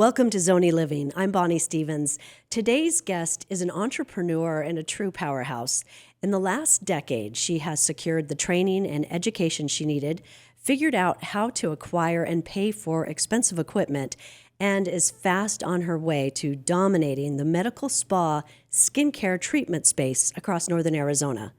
Welcome to Zonie Living. I'm Bonnie Stevens. Today's guest is an entrepreneur and a true powerhouse. In the last decade, she has secured the training and education she needed, figured out how to acquire and pay for expensive equipment, and is fast on her way to dominating the medical spa skincare treatment space across northern Arizona.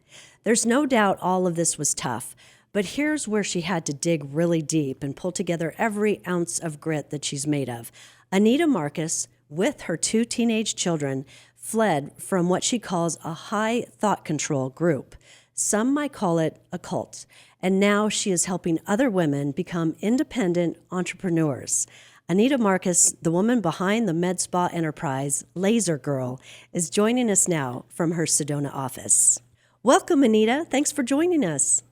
There's no doubt all of this was tough, but here's where she had to dig really deep and pull together every ounce of grit that she's made of. Anita Marcus, with her 2 teenage children, fled from what she calls a high thought control group. Some might call it a cult. And now she is helping other women become independent entrepreneurs. Anita Marcus, the woman behind the Med-Spa enterprise, LaserGirl, is joining us now from her Sedona office. Welcome, Anita. Thanks for joining us.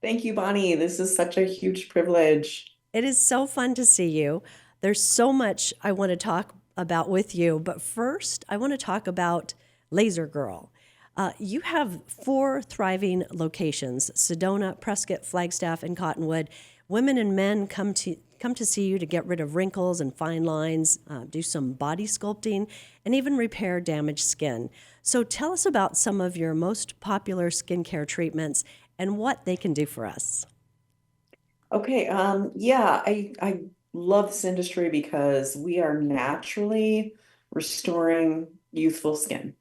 Thank you, Bonnie. This is such a huge privilege. It is so fun to see you. There's so much I want to talk about with you, but first I want to talk about LaserGirl. You have 4 thriving locations: Sedona, Prescott, Flagstaff, and Cottonwood. Women and men come to see you to get rid of wrinkles and fine lines, do some body sculpting, and even repair damaged skin. So tell us about some of your most popular skincare treatments and what they can do for us. Okay, I love this industry because we are naturally restoring youthful skin.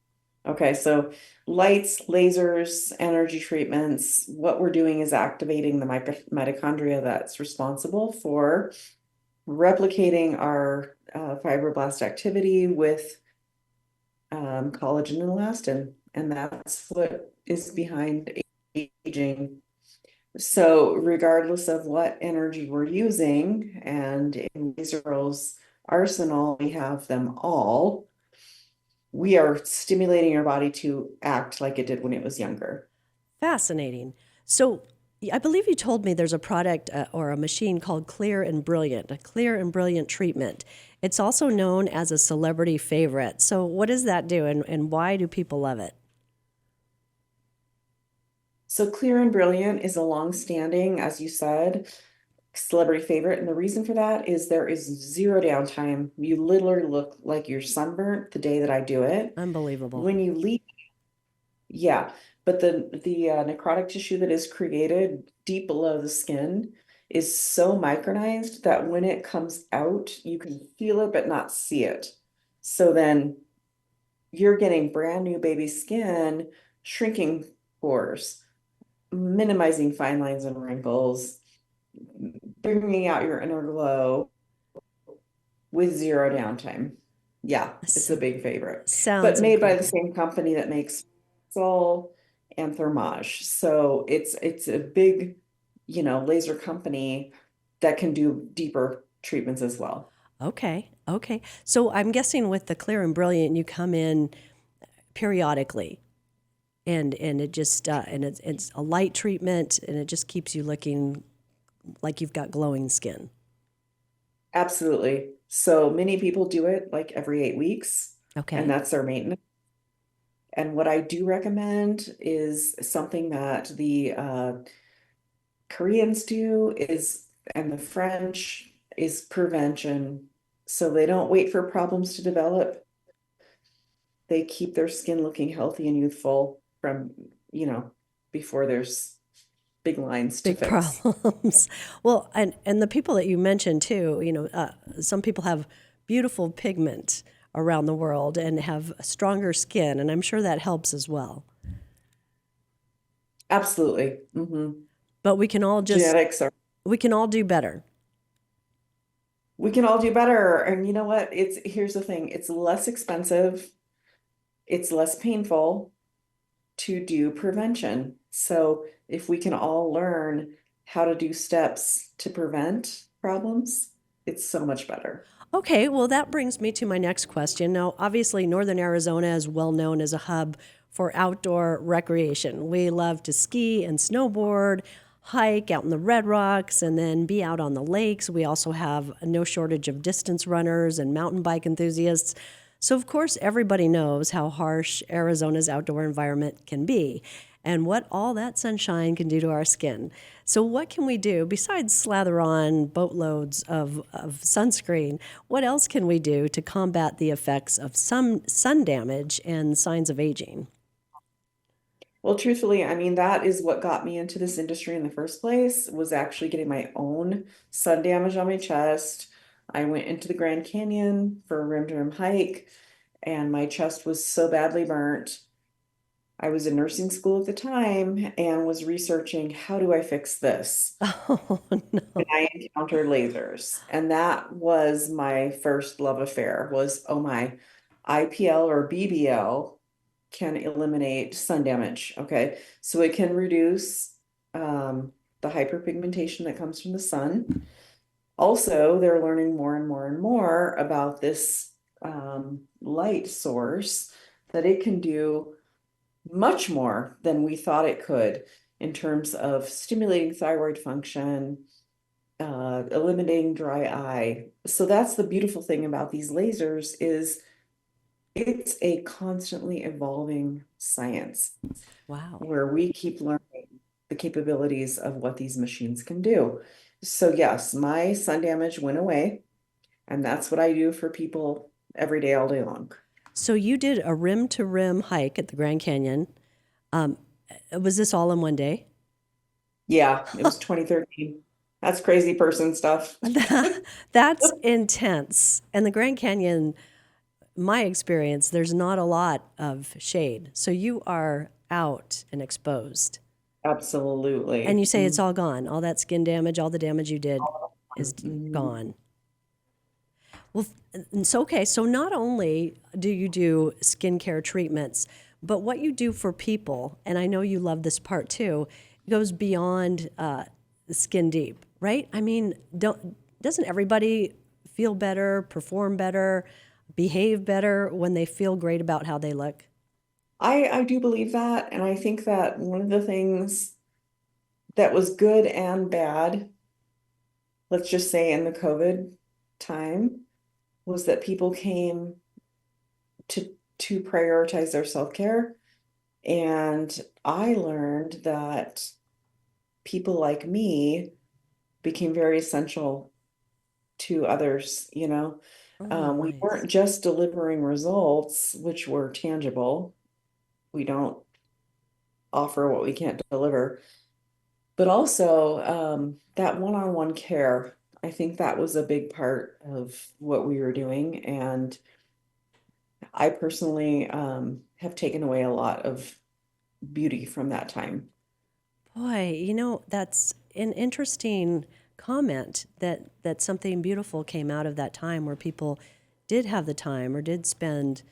Okay, so lights, lasers, energy treatments, what we're doing is activating the mitochondria that's responsible for replicating our fibroblast activity with collagen and elastin, and that's what is behind aging. So regardless of what energy we're using, and in LaserGirl's arsenal, we have them all, we are stimulating our body to act like it did when it was younger. Fascinating. So I believe you told me there's a product or a machine called Clear and Brilliant, a clear and brilliant treatment. It's also known as a celebrity favorite. So what does that do, and why do people love it? So Clear and Brilliant is a long-standing, as you said, celebrity favorite. And the reason for that is there is zero downtime. You literally look like you're sunburnt the day that I do it. Unbelievable. When you leave, yeah, but the necrotic tissue that is created deep below the skin is so micronized that when it comes out, you can feel it but not see it. So then you're getting brand new baby skin, shrinking pores, minimizing fine lines and wrinkles, bringing out your inner glow with zero downtime. Yeah, it's a big favorite. Sounds But made by the incredible. same company that makes Sol and Thermage. So it's a big, laser company that can do deeper treatments as well. Okay. So I'm guessing with the Clear and Brilliant, you come in periodically, and it just and it's a light treatment, and it just keeps you looking like you've got glowing skin. Absolutely. So many people do it like every 8 weeks, and Okay. that's their maintenance. And what I do recommend is something that the Koreans do is, and the French, is prevention. So they don't wait for problems to develop. They keep their skin looking healthy and youthful from, before there's big lines to Big fix. problems. Well, and the people that you mentioned too, some people have beautiful pigment around the world and have stronger skin, and I'm sure that helps as well. Absolutely. But we can all just Genetics are, we can all do better. we can all do better. And you know what? Here's the thing, it's less expensive, it's less painful to do prevention. So if we can all learn how to do steps to prevent problems, it's so much better. Okay, well, that brings me to my next question. Now, obviously, Northern Arizona is well known as a hub for outdoor recreation. We love to ski and snowboard, hike out in the Red Rocks, and then be out on the lakes. We also have no shortage of distance runners and mountain bike enthusiasts. So, of course, everybody knows how harsh Arizona's outdoor environment can be. and what all that sunshine can do to our skin. So, what can we do besides slather on boatloads of sunscreen? What else can we do to combat the effects of some sun damage and signs of aging? Well, truthfully, I mean, that is what got me into this industry in the first place, was actually getting my own sun damage on my chest. I went into the Grand Canyon for a rim-to-rim hike, and my chest was so badly burnt. I was in nursing school at the time and was researching, how do I fix this? Oh, And no. I encountered lasers. And that was my first love affair, was, oh my, IPL or BBL can eliminate sun damage. Okay. So it can reduce the hyperpigmentation that comes from the sun. Also, they're learning more and more and more about this light source, that it can do much more than we thought it could in terms of stimulating thyroid function, eliminating dry eye. So that's the beautiful thing about these lasers, is it's a constantly evolving science Wow. where we keep learning the capabilities of what these machines can do. So yes, my sun damage went away, and that's what I do for people every day, all day long. So, you did a rim to rim hike at the Grand Canyon. Um, was this all in one day? Yeah, it was 2013. That's crazy person stuff. That's intense. And the Grand Canyon, my experience, there's not a lot of shade. So you are out and exposed. And you Absolutely. say it's all gone. All that skin damage, all the damage you did is Mhm. gone. Well, okay. So not only do you do skincare treatments, but what you do for people, and I know you love this part too, goes beyond skin deep, right? I mean, doesn't everybody feel better, perform better, behave better when they feel great about how they look? I do believe that, and I think that one of the things that was good and bad, let's just say in the COVID time, was that people came to prioritize their self-care. And I learned that people like me became very essential to others, you know. Oh, We nice. weren't just delivering results, which were tangible. We don't offer what we can't deliver, but also that one-on-one care. I think that was a big part of what we were doing. And I personally have taken away a lot of beauty from that time. Boy, that's an interesting comment that something beautiful came out of that time where people did have the time or did spend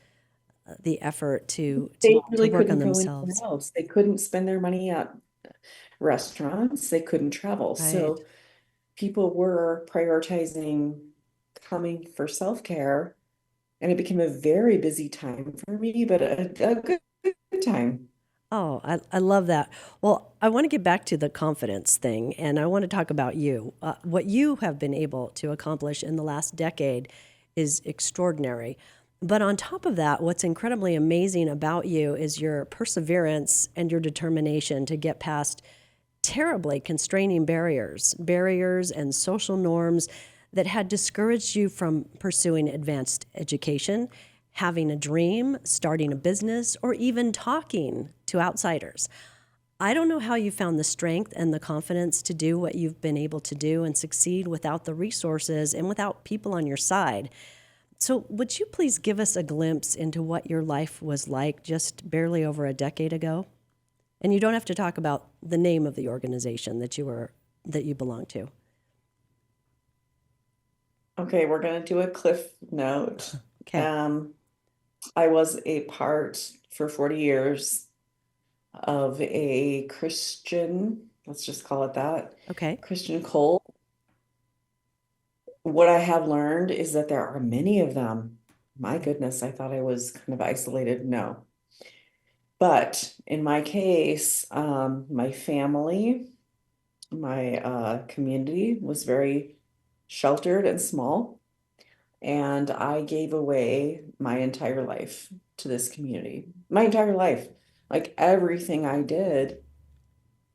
the effort They to really work on couldn't go anywhere themselves, else. They couldn't spend their money at restaurants. They couldn't travel. right? So people were prioritizing coming for self-care, and it became a very busy time for me, but a good time. Oh, I love that. Well, I want to get back to the confidence thing, and I want to talk about you. What you have been able to accomplish in the last decade is extraordinary. But on top of that, what's incredibly amazing about you is your perseverance and your determination to get past terribly constraining barriers and social norms that had discouraged you from pursuing advanced education, having a dream, starting a business, or even talking to outsiders. I don't know how you found the strength and the confidence to do what you've been able to do and succeed without the resources and without people on your side. So, would you please give us a glimpse into what your life was like just barely over a decade ago? And you don't have to talk about the name of the organization that you belong to. Okay, we're gonna do a cliff note. Okay. Um, I was a part for 40 years of a Christian, let's just call it that, Okay. Christian cult. What I have learned is that there are many of them. My goodness, I thought I was kind of isolated. No. But in my case, my family, my community was very sheltered and small, and I gave away my entire life to this community. My entire life. Like everything I did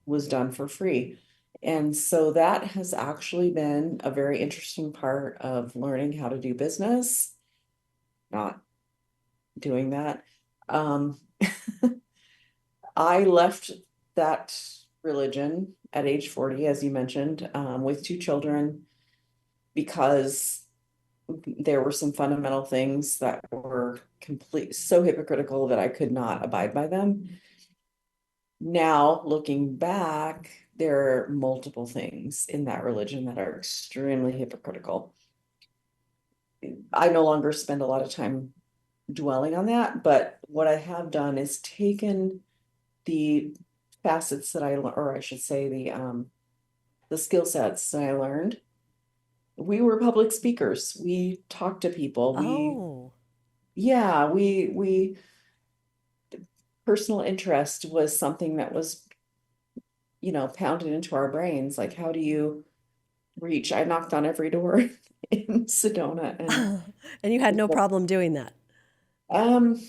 was done for free. And so that has actually been a very interesting part of learning how to do business, not doing that. Um, I left that religion at age 40, as you mentioned, with two children because there were some fundamental things that were so hypocritical that I could not abide by them. Now, looking back, there are multiple things in that religion that are extremely hypocritical. I no longer spend a lot of time dwelling on that, but what I have done is taken the facets that or I should say the skill sets that I learned. We were public speakers. We talked to people. Oh, Yeah, we personal interest was something that was, pounded into our brains. Like, how do you reach? I knocked on every door in Sedona, and and you had no problem doing that. um,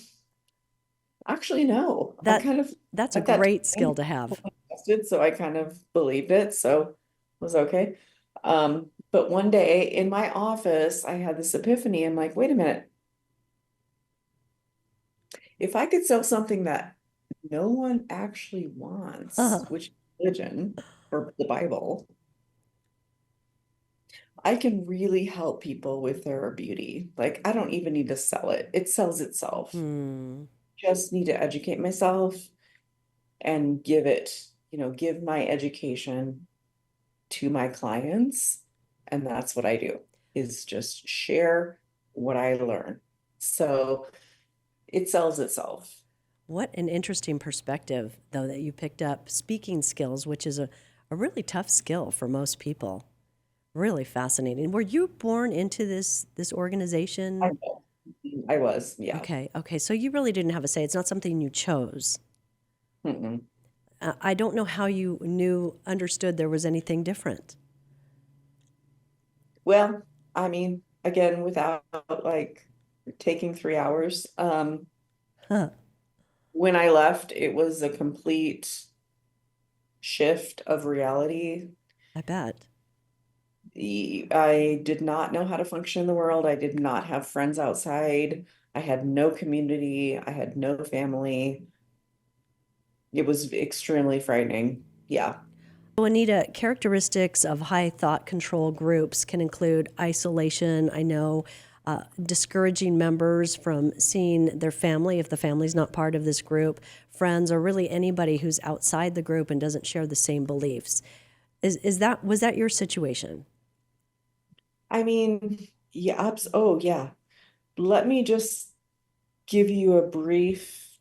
actually, no. I That kind of that's a at that great time skill to have. tested, so I kind of believed it, so was okay. But one day in my office, I had this epiphany. I'm like, wait a minute, if I could sell something that no one actually wants, which is religion or the Bible, I can really help people with their beauty. Like, I don't even need to sell it. It sells itself. Hmm. Just need to educate myself and give my education to my clients. And that's what I do, is just share what I learn. So it sells itself. What an interesting perspective, though, that you picked up speaking skills, which is a really tough skill for most people. Really fascinating. Were you born into this I, organization? I was, yeah. Okay, okay. So you really didn't have a say. It's not something you chose. Mm-mm. I don't know how you understood there was anything different. Well, I mean, again, without like taking 3 hours, Huh, when I left, it was a complete shift of reality. I bet. I did not know how to function in the world. I did not have friends outside. I had no community. I had no family. It was extremely frightening. Yeah. So, Anita, characteristics of high thought control groups can include isolation. I know discouraging members from seeing their family if the family's not part of this group, friends, or really anybody who's outside the group and doesn't share the same beliefs. Was that your situation? I mean, yeah. Oh, yeah. Let me just give you a brief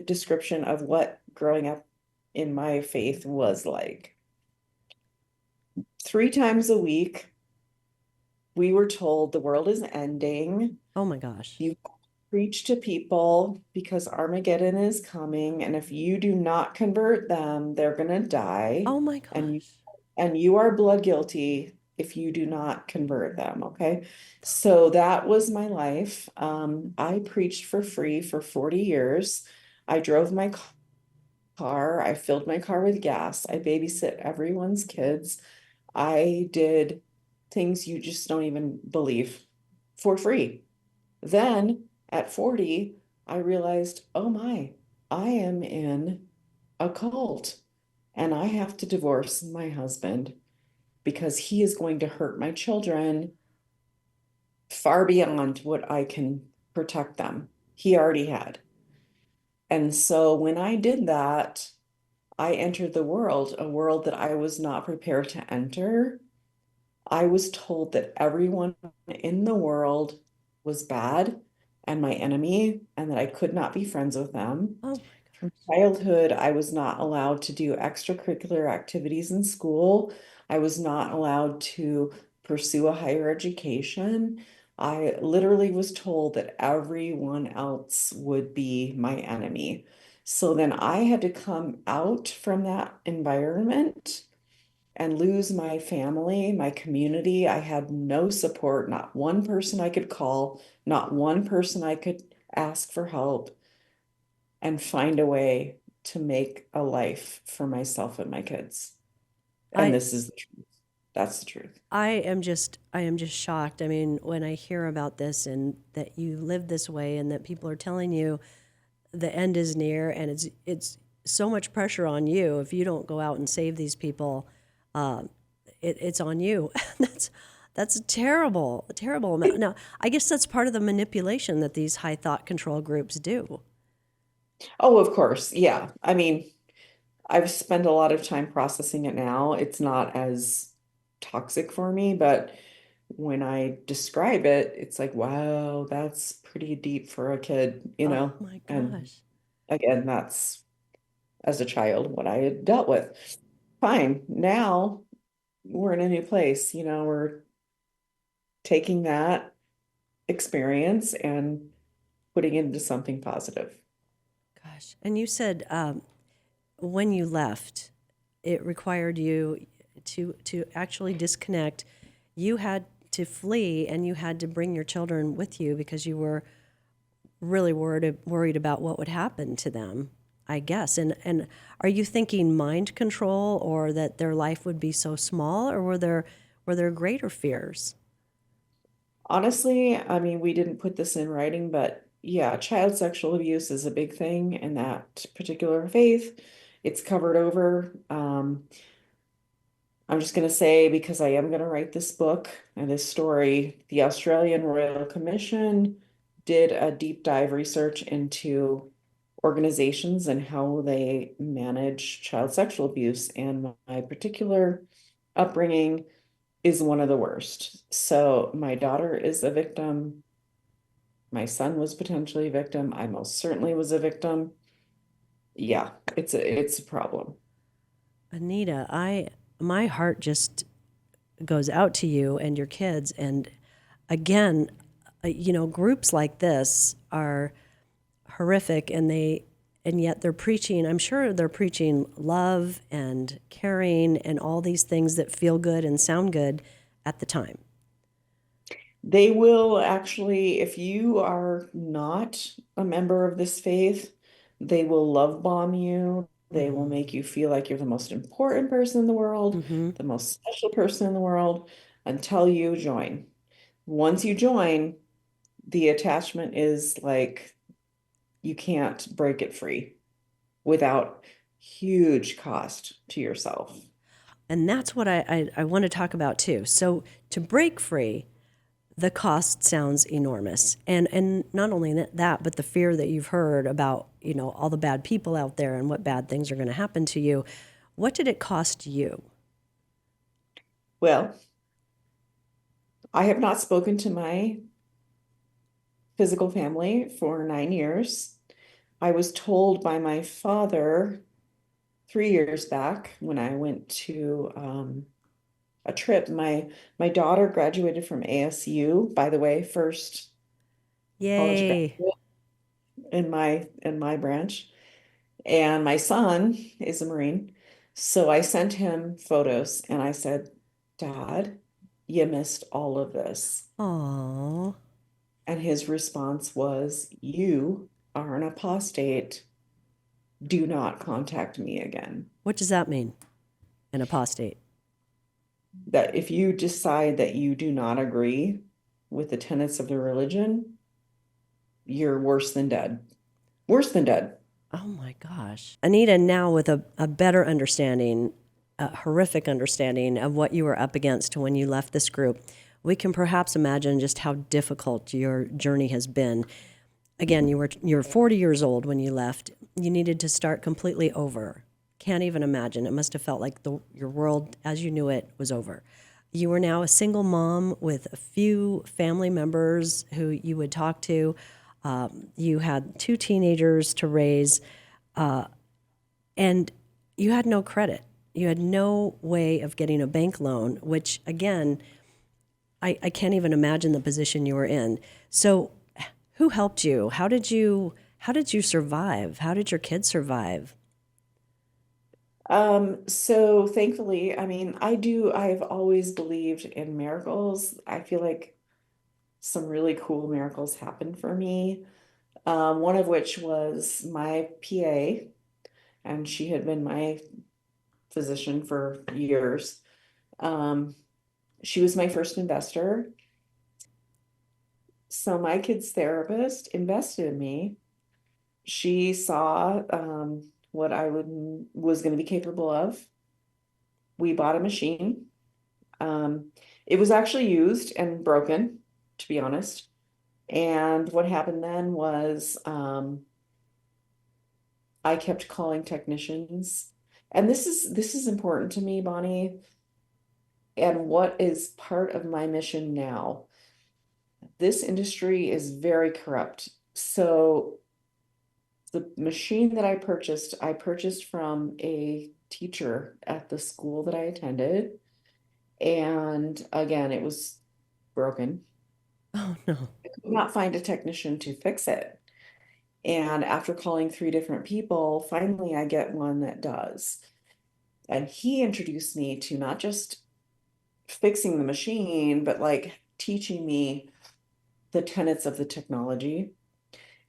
description of what growing up in my faith was like. 3 times a week, we were told the world is ending. Oh my gosh. You preach to people because Armageddon is coming, and if you do not convert them, they're gonna die, Oh my and gosh. you are blood guilty if you do not convert them. Okay, so that was my life. I preached for free for 40 years. I drove my car. I filled my car with gas. I babysit everyone's kids. I did things you just don't even believe for free. Then at 40, I realized, oh my, I am in a cult and I have to divorce my husband because he is going to hurt my children far beyond what I can protect them. He already had. And so when I did that, I entered a world that I was not prepared to enter. I was told that everyone in the world was bad and my enemy, and that I could not be friends with them. Oh my From childhood, I was not allowed to do extracurricular activities in school. I was not allowed to pursue a higher education. I literally was told that everyone else would be my enemy. So then I had to come out from that environment and lose my family, my community. I had no support, not one person I could call, not one person I could ask for help. and find a way to make a life for myself and my kids. And I this is the truth. That's the truth. I am just shocked. I mean, when I hear about this and that you live this way and that people are telling you the end is near and it's so much pressure on you if you don't go out and save these people, uh, it's on you. That's terrible, a terrible amount. Now, I guess that's part of the manipulation that these high thought control groups do. Oh, of course. Yeah. I mean, I've spent a lot of time processing it now. It's not as toxic for me, but when I describe it, it's like, wow, that's pretty deep for a kid, you Oh know? my And gosh. again, that's as a child what I had dealt with. Fine. Now we're in a new place, we're taking that experience and putting it into something positive. Gosh. And you said when you left, it required you to actually disconnect. You had to flee and you had to bring your children with you because you were really worried about what would happen to them, I guess. And are you thinking mind control or that their life would be so small, or were there greater fears? Honestly, I mean, we didn't put this in writing, but yeah, child sexual abuse is a big thing in that particular faith. It's covered over. I'm just going to say, because I am going to write this book and this story, the Australian Royal Commission did a deep dive research into organizations and how they manage child sexual abuse. And my particular upbringing is one of the worst. So my daughter is a victim. My son was potentially a victim. I most certainly was a victim. Yeah, it's a problem. Anita, I my heart just goes out to you and your kids. And again, groups like this are horrific, and yet they're preaching. I'm sure they're preaching love and caring and all these things that feel good and sound good at the time. They will actually, if you are not a member of this faith, they will love bomb you. They will Mm-hmm. make you feel like you're the most important person in the world, Mm-hmm. the most special person in the world until you join. Once you join, the attachment is like you can't break it free without huge cost to yourself. And that's what I want to talk about too. So to break free, the cost sounds enormous. And not only that, but the fear that you've heard about, all the bad people out there and what bad things are going to happen to you. What did it cost you? Well, I have not spoken to my physical family for 9 years. I was told by my father 3 years back when I went to a trip. My daughter graduated from ASU, by the way, first college Yay. graduate in my branch. And my son is a Marine. So I sent him photos and I said, Dad, you missed all of this. Oh, And his response was, You are an apostate. Do not contact me again. what does that mean? An apostate. That if you decide that you do not agree with the tenets of the religion, you're worse than dead. Worse than dead. Oh my gosh. Anita, now with a better understanding, a horrific understanding of what you were up against when you left this group, we can perhaps imagine just how difficult your journey has been. Again, you're 40 years old when you left. You needed to start completely over. Can't even imagine. It must have felt like your world as you knew it was over. You were now a single mom with a few family members who you would talk to. You had two teenagers to raise, and you had no credit. You had no way of getting a bank loan, which, again, I can't even imagine the position you were in. So, who helped you? How did you survive? How did your kids survive? So thankfully, I mean, I've always believed in miracles. I feel like some really cool miracles happened for me. One of which was my PA, and she had been my physician for years. She was my first investor. So my kid's therapist invested in me. She saw what I was going to be capable of. We bought a machine. Um, it was actually used and broken, to be honest. And what happened then was I kept calling technicians. And this is important to me, Bonnie, and what is part of my mission now. This industry is very corrupt. So the machine that I purchased from a teacher at the school that I attended. And again, it was broken. Oh, no. I could not find a technician to fix it. And after calling three different people, finally I get one that does. And he introduced me to not just fixing the machine, but like teaching me the tenets of the technology.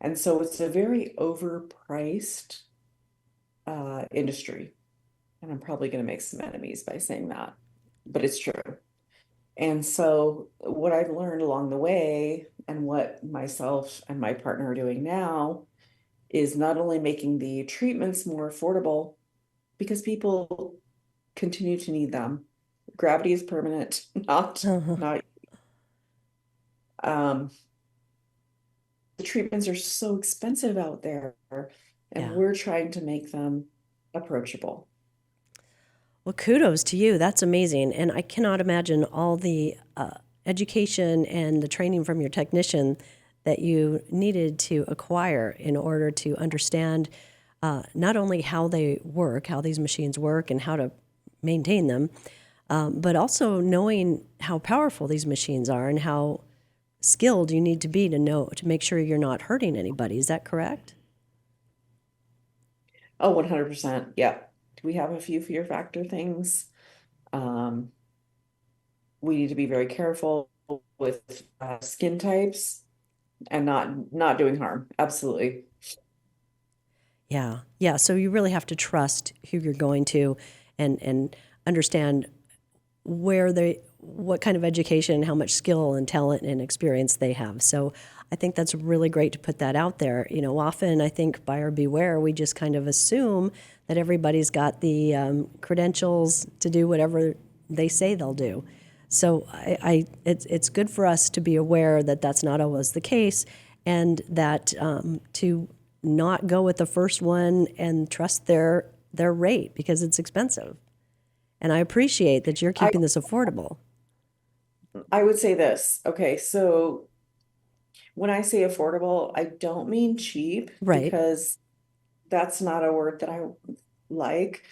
And so it's a very overpriced industry. And I'm probably going to make some enemies by saying that, but it's true. And so what I've learned along the way and what myself and my partner are doing now is not only making the treatments more affordable because people continue to need them. Gravity is permanent, Uh-huh. not um the treatments are so expensive out there, and Yeah. we're trying to make them approachable. Well, kudos to you. That's amazing. And I cannot imagine all the education and the training from your technician that you needed to acquire in order to understand not only how they work, how these machines work, and how to maintain them, but also knowing how powerful these machines are and how skilled you need to be to know to make sure you're not hurting anybody. Is that correct? Oh, 100%. Yeah. We have a few fear factor things. Um, we need to be very careful with skin types and not doing harm. Absolutely. Yeah. Yeah. So you really have to trust who you're going to and understand what kind of education, how much skill and talent and experience they have. So I think that's really great to put that out there. You know, often I think buyer beware, we just kind of assume that everybody's got the credentials to do whatever they say they'll do. So it's good for us to be aware that that's not always the case, and that to not go with the first one and trust their rate because it's expensive. And I appreciate that you're I keeping this affordable. I would say this. Okay, so when I say affordable, I don't mean cheap Right. because that's not a word that I like.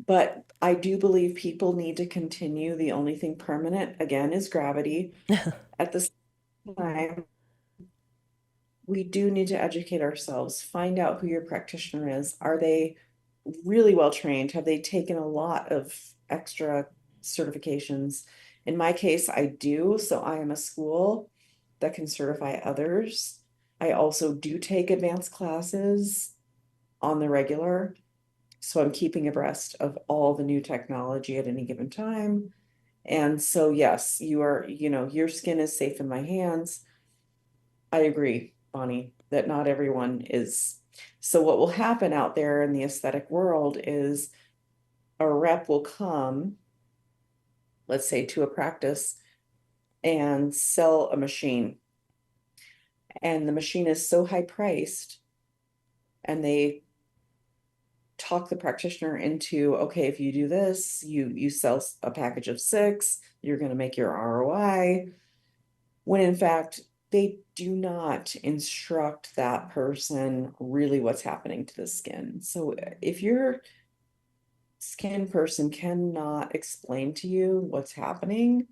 But I do believe people need to continue. The only thing permanent, again, is gravity. At the same time, we do need to educate ourselves, find out who your practitioner is. Are they really well trained? Have they taken a lot of extra certifications? In my case, I do. So I am a school that can certify others. I also do take advanced classes on the regular. So I'm keeping abreast of all the new technology at any given time. And so, yes, your skin is safe in my hands. I agree, Bonnie, that not everyone is. So what will happen out there in the aesthetic world is a rep will come, let's say, to a practice and sell a machine. And the machine is so high priced, and they talk the practitioner into, okay, if you do this, you sell a package of 6, you're going to make your ROI. When in fact, they do not instruct that person really what's happening to the skin. So if your skin person cannot explain to you what's happening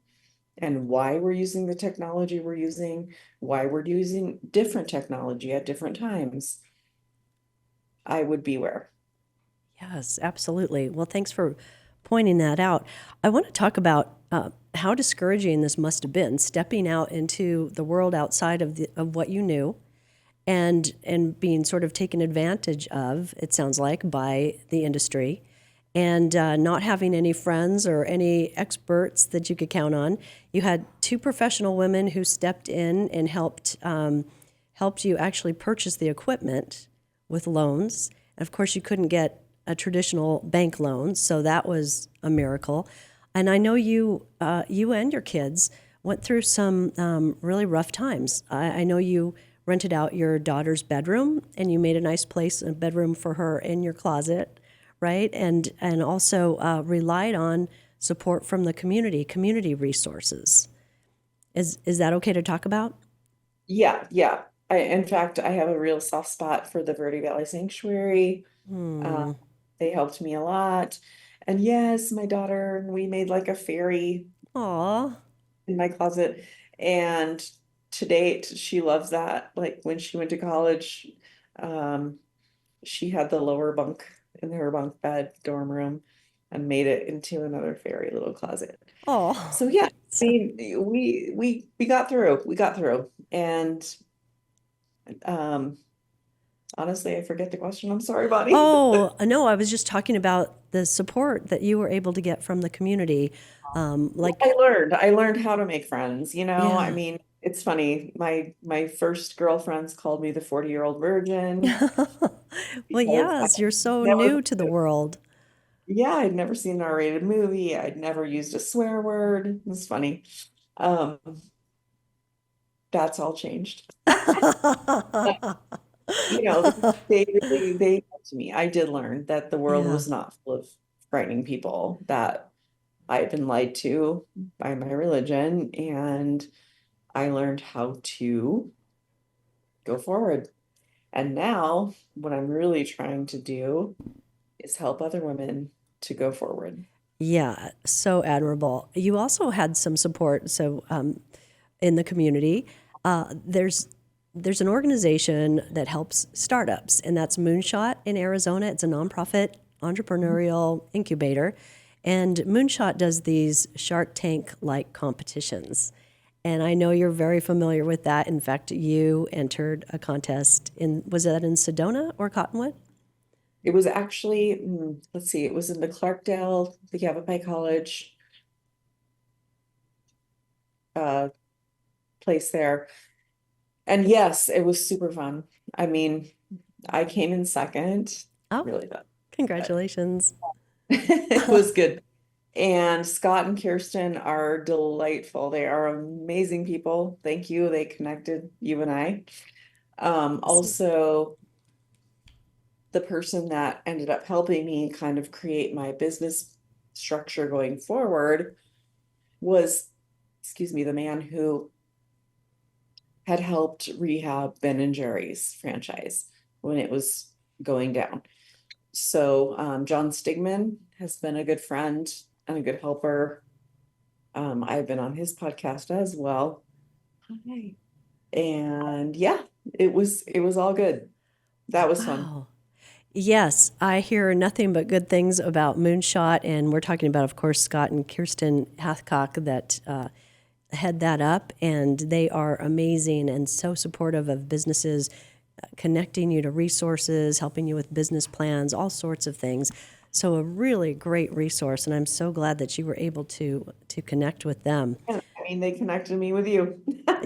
and why we're using the technology we're using, why we're using different technology at different times, I would beware. Yes, absolutely. Well, thanks for pointing that out. I want to talk about how discouraging this must have been stepping out into the world outside of what you knew and being sort of taken advantage of, it sounds like, by the industry, and not having any friends or any experts that you could count on. You had two professional women who stepped in and helped you actually purchase the equipment with loans. And of course, you couldn't get a traditional bank loan, so that was a miracle. And I know you and your kids went through some really rough times. I know you rented out your daughter's bedroom, and you made a nice place, a bedroom for her in your closet, right? And also relied on support from the community resources. Is that okay to talk about? Yeah, yeah. In fact, I have a real soft spot for the Verde Valley Sanctuary. Uh, Hmm. they helped me a lot. And yes, my daughter, we made like a fairy Aw. in my closet. And to date, she loves that. Like when she went to college, um, she had the lower bunk in her bunk bed dorm room and made it into another fairy little closet. Oh. So yeah, I mean, we got through. We got through. And um honestly, I forget the question. I'm sorry, Bonnie. Oh, no, I was just talking about the support that you were able to get from the community. Like, I learned how to make friends, you know. I yeah. mean, it's funny. My first girlfriends called me the 40-year-old virgin Well, because I yes, you're so never, new to the world. yeah, I'd never seen an R-rated movie. I'd never used a swear word. It's funny. Um, that's all changed. You know, they helped me. I did learn that the world Yeah. was not full of frightening people, that I've been lied to by my religion, and I learned how to go forward. And now, what I'm really trying to do is help other women to go forward. Yeah, so admirable. You also had some support. So in the community, there's an organization that helps startups, and that's Moonshot in Arizona. It's a nonprofit entrepreneurial incubator, and Moonshot does these Shark Tank like competitions. And I know you're very familiar with that. In fact, you entered a contest in, was that in Sedona or Cottonwood? It was actually, let's see, it was in the Clarkdale, the Yavapai College uh, place there. And yes, it was super fun. I mean, I came in second, Oh, really fun, but congratulations. it was good. And Scott and Kirsten are delightful. They are amazing people. Thank you. They connected you and I. Also, the person that ended up helping me kind of create my business structure going forward was, excuse me, the man who had helped rehab Ben and Jerry's franchise when it was going down. So John Stigman has been a good friend and a good helper. I've been on his podcast as well. Hi. And yeah, it was all good. That was fun. Wow. Yes, I hear nothing but good things about Moonshot, and we're talking about, of course, Scott and Kirsten Hathcock that head that up, and they are amazing and so supportive of businesses, connecting you to resources, helping you with business plans, all sorts of things. So a really great resource, and I'm so glad that you were able to connect with them. And I mean, they connected me with you.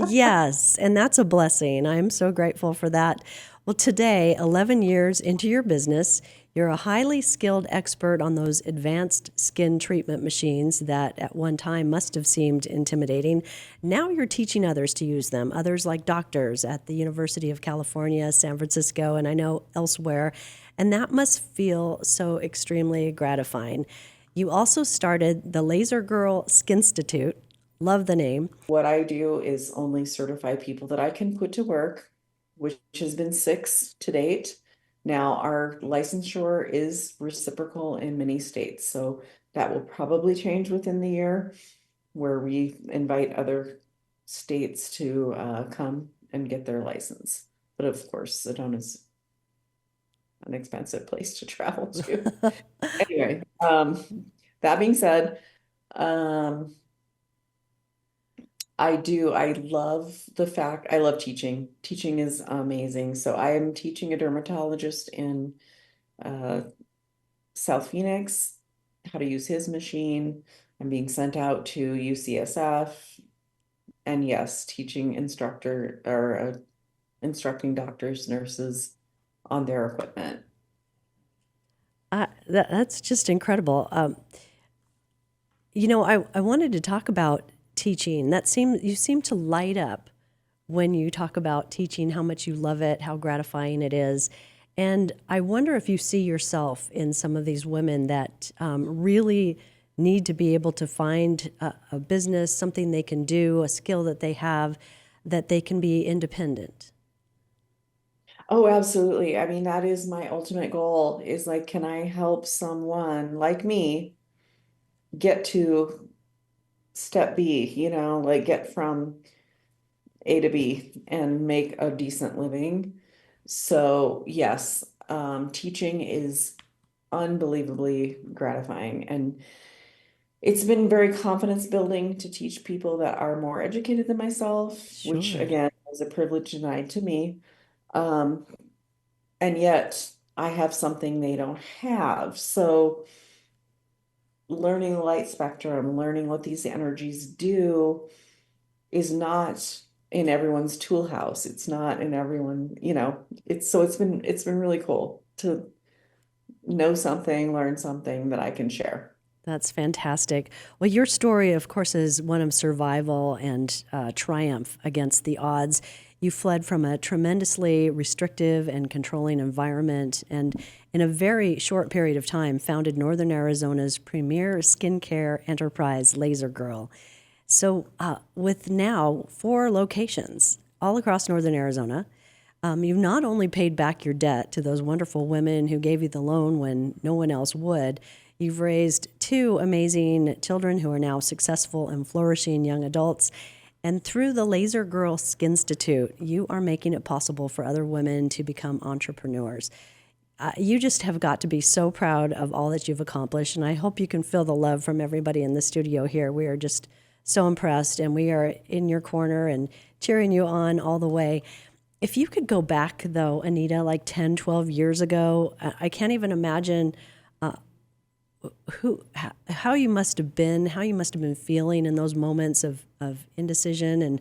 Yes, and that's a blessing. I'm so grateful for that. Well, today, 11 years into your business, you're a highly skilled expert on those advanced skin treatment machines that at one time must have seemed intimidating. Now you're teaching others to use them, others like doctors at the University of California, San Francisco, and I know elsewhere. And that must feel so extremely gratifying. You also started the LaserGirl Skin Institute. Love the name. What I do is only certify people that I can put to work, which has been six to date. Now, our licensure is reciprocal in many states, so that will probably change within the year, where we invite other states to come and get their license. But of course, Sedona is an expensive place to travel to. Anyway, that being said, um, I do. I love the fact I love teaching. Teaching is amazing. So I am teaching a dermatologist in uh, South Phoenix how to use his machine. I'm being sent out to UCSF, and yes, teaching instructor or instructing doctors, nurses on their equipment. That's just incredible. I wanted to talk about teaching. You seem to light up when you talk about teaching, how much you love it, how gratifying it is. And I wonder if you see yourself in some of these women that really need to be able to find a business, something they can do, a skill that they have, that they can be independent. Oh, absolutely. I mean, that is my ultimate goal is like, can I help someone like me get to step B, like get from A to B and make a decent living. So, yes, teaching is unbelievably gratifying. And it's been very confidence building to teach people that are more educated than myself, which Sure. again is a privilege denied to me. Um, and yet I have something they don't have. So, learning the light spectrum, learning what these energies do is not in everyone's tool house. It's not in everyone, it's been really cool to know something, learn something that I can share. That's fantastic. Well, your story, of course, is one of survival and triumph against the odds. You fled from a tremendously restrictive and controlling environment, and in a very short period of time, founded Northern Arizona's premier skincare enterprise, LaserGirl. So, with now 4 locations all across Northern Arizona, you've not only paid back your debt to those wonderful women who gave you the loan when no one else would, you've raised 2 amazing children who are now successful and flourishing young adults. And through the Laser Girl Skinstitute, you are making it possible for other women to become entrepreneurs. You just have got to be so proud of all that you've accomplished, and I hope you can feel the love from everybody in the studio here. We are just so impressed, and we are in your corner and cheering you on all the way. If you could go back, though, Anita, like 10, 12 years ago, I can't even imagine how you must have been, how you must have been feeling in those moments of indecision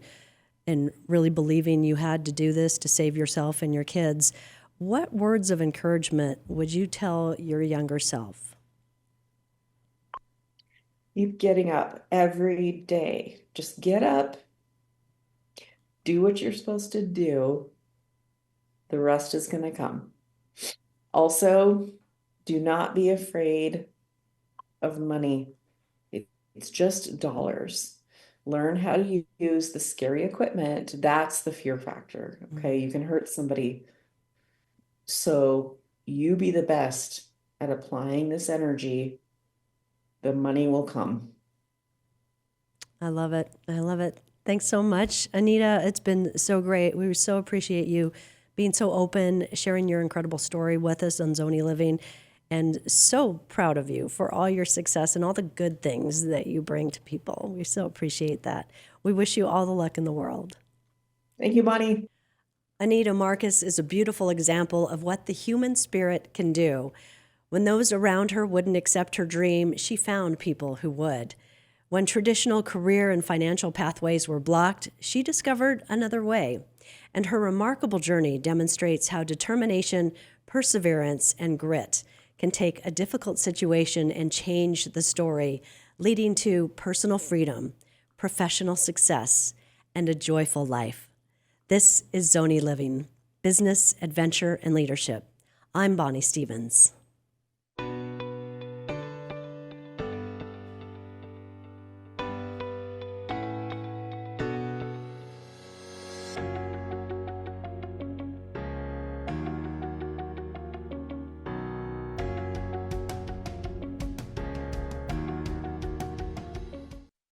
and really believing you had to do this to save yourself and your kids. What words of encouragement would you tell your younger self? Keep getting up every day. Just get up, do what you're supposed to do. The rest is going to come. Also, do not be afraid of money. It's just dollars. Learn how to use the scary equipment. That's the fear factor. Okay. You can hurt somebody. So you be the best at applying this energy. The money will come. I love it. I love it. Thanks so much, Anita. It's been so great. We so appreciate you being so open, sharing your incredible story with us on Zonie Living, and so proud of you for all your success and all the good things that you bring to people. We so appreciate that. We wish you all the luck in the world. Thank you, Bonnie. Anita Marcus is a beautiful example of what the human spirit can do. When those around her wouldn't accept her dream, she found people who would. When traditional career and financial pathways were blocked, she discovered another way. And her remarkable journey demonstrates how determination, perseverance, and grit can take a difficult situation and change the story, leading to personal freedom, professional success, and a joyful life. This is Zonie Living, Business, Adventure, and Leadership. I'm Bonnie Stevens.